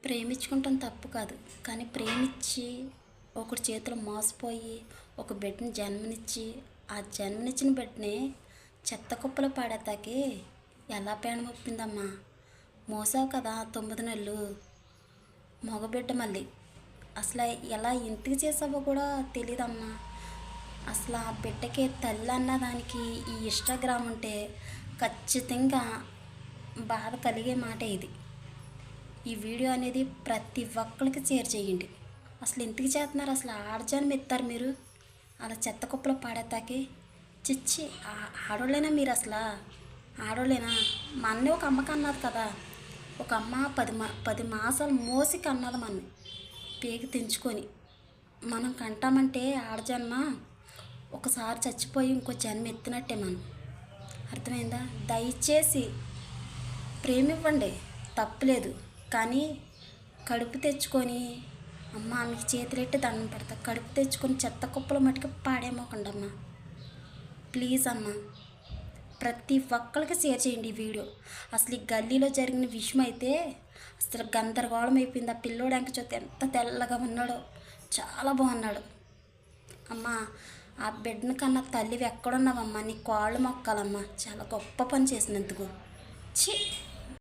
ప్రేమించుకుంటాం తప్పు కాదు. కానీ ప్రేమించి ఒకడి చేతిలో మోసపోయి ఒక బిడ్డని జన్మనిచ్చి ఆ జన్మనిచ్చిన బిడ్డని చెత్త కుప్పలో పడేతాకి ఎలా పేణం ఒప్పిందమ్మా? మోసావు కదా 9 నెలలు మగబిడ్డ మళ్ళీ. అసలు ఎలా ఇంటికి చేసావో కూడా తెలీదమ్మా. అసలు ఆ బిడ్డకి తల్లి అన్నదానికి ఈ ఇన్స్టాగ్రామ్ ఉంటే ఖచ్చితంగా బాధ కలిగే మాట ఇది. ఈ వీడియో అనేది ప్రతి ఒక్కరికి షేర్ చేయండి. అసలు ఎందుకు చేస్తున్నారు? అసలు ఆడజానం ఎత్తారు మీరు అలా చెత్త కుప్పలో పాడేతాకి. చిచ్చి, ఆడోళ్ళేనా మీరు? అసలు ఆడోళ్ళేనా? మా అన్న ఒక అమ్మకి అన్నది కదా, ఒక అమ్మ 10 మాసాలు మోసి కన్నది మన పేగి తెంచుకొని. మనం కంటామంటే ఆడజన్మ ఒకసారి చచ్చిపోయి ఇంకో జన్మ ఎత్తినట్టే మనం. అర్థమైందా? దయచేసి ప్రేమివ్వండి, తప్పులేదు. కానీ కడుపు తెచ్చుకొని అమ్మ మీకు చేతులెట్టి దండం పెడతా, కడుపు తెచ్చుకొని చెత్త కుప్పల మటుకు పాడేమోకండి అమ్మ. ప్లీజ్ అమ్మ, ప్రతి ఒక్కరికి షేర్ చేయండి ఈ వీడియో. అసలు ఈ గల్లీలో జరిగిన విషయం అయితే అసలు గందరగోళం అయిపోయింది. ఆ పిల్లోడు అంక చూస్తే ఎంత తెల్లగా ఉన్నాడో, చాలా బాగున్నాడు. అమ్మ, ఆ బిడ్డను కన్నా తల్లివి ఎక్కడున్నావమ్మా? నీ కాళ్ళు మొక్కాలమ్మా, చాలా గొప్ప పని చేసినందుకు. ఛీ.